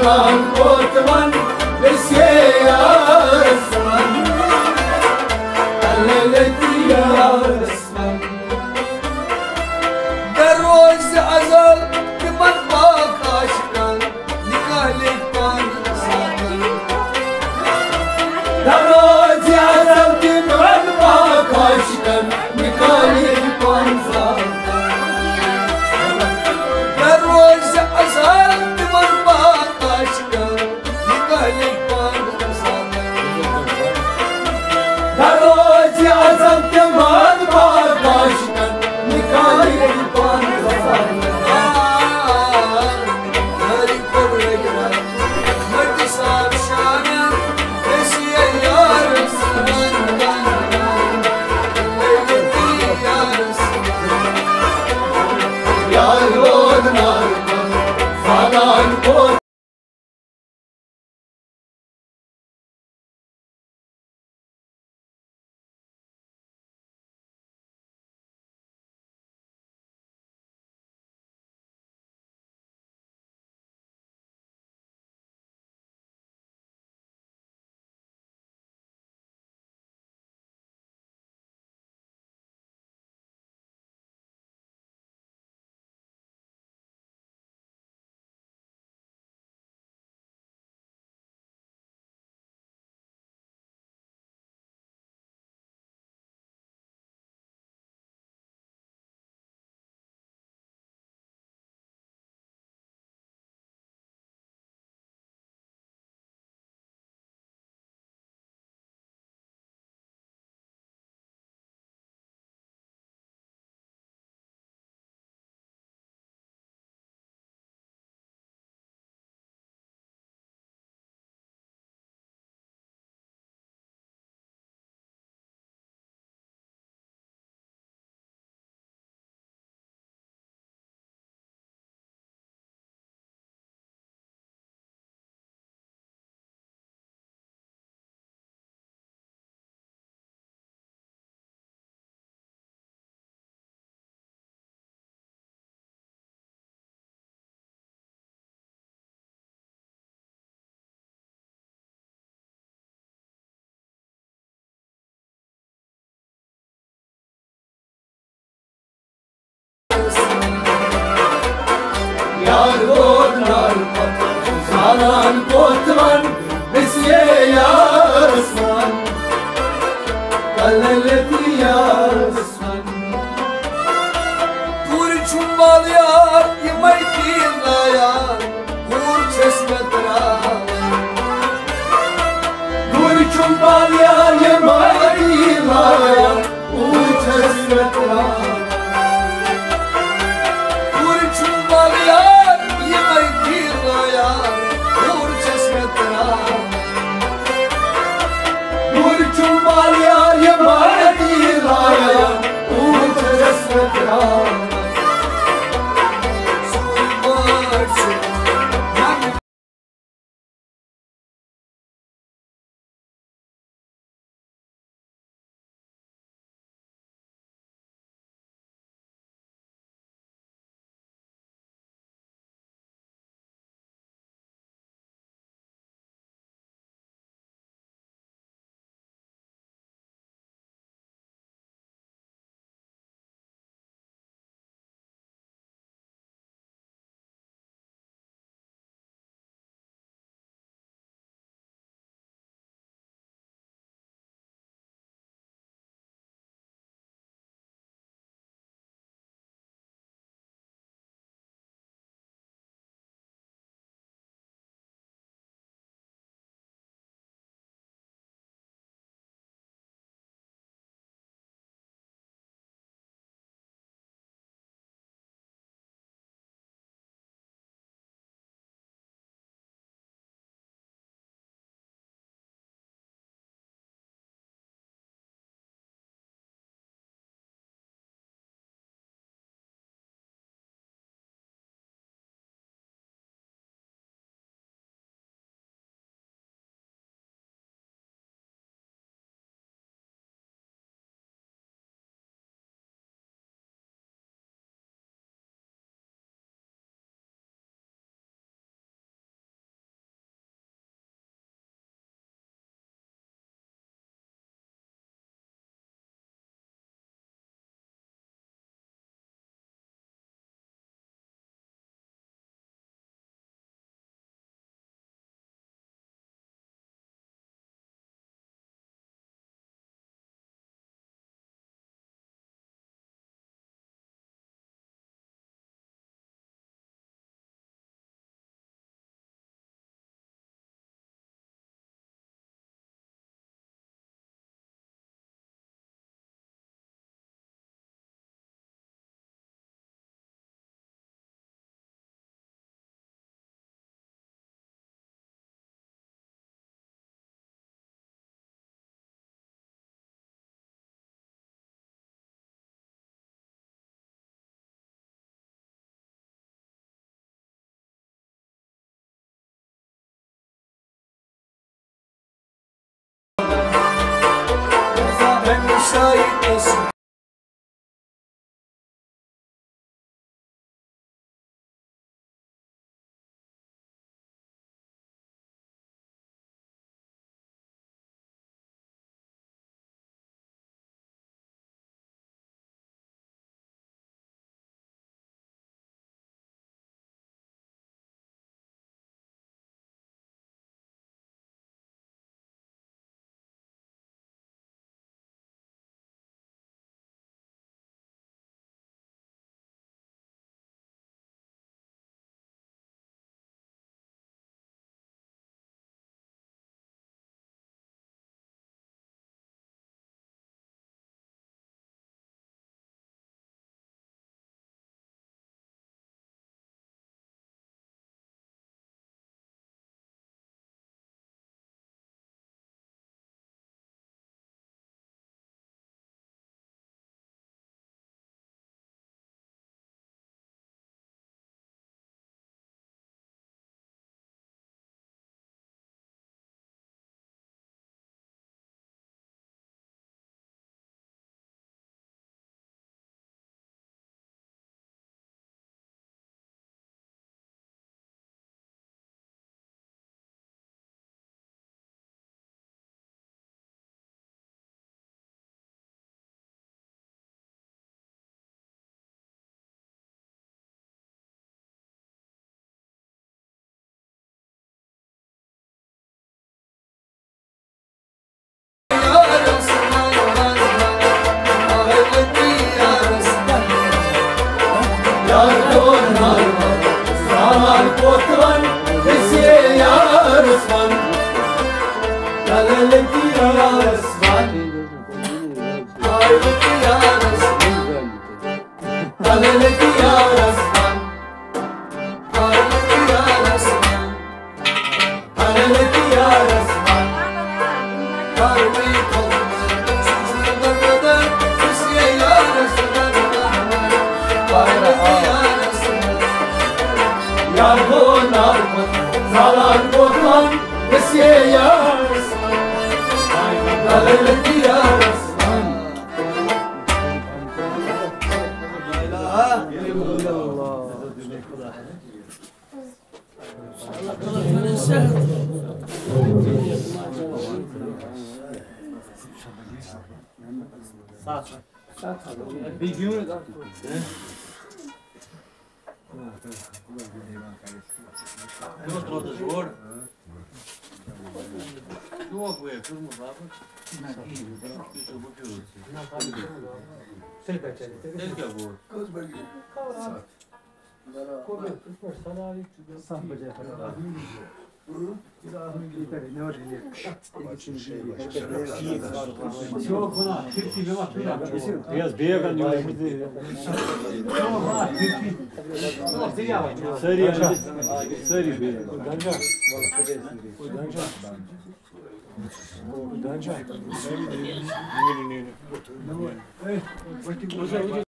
Salan Kotman Vesya Resman Kaleleti ya Resman Derroz azal Kiman bak aşkan Nikahlik pan sakan Derroz azal Kiman bak aşkan Nikahlik pan sakan Derroz azal Kiman bak aşkan Nikahlik pan sakan Derroz azal Kiman bak aşkan Nikahlik pan sakan Salan Kotman Vesya Resman Kaleleti ya Resman Turi chumbal yar Yimayti na yar Hur çesmetra Turi chumbal yar Yimayti na yar Hur çesmetra Turi chumbal yar Yimayti na yar Nur chumbal yar Yimayti na yar Hur çesmetra honar zalan bozman esiyas dalel diyas Bir gün yok orada zor. Yok bu ya kırmızı abi. Yüzü bakıyoruz. Tek bu. Biraz beğen diyor. Seri beğen. Danca.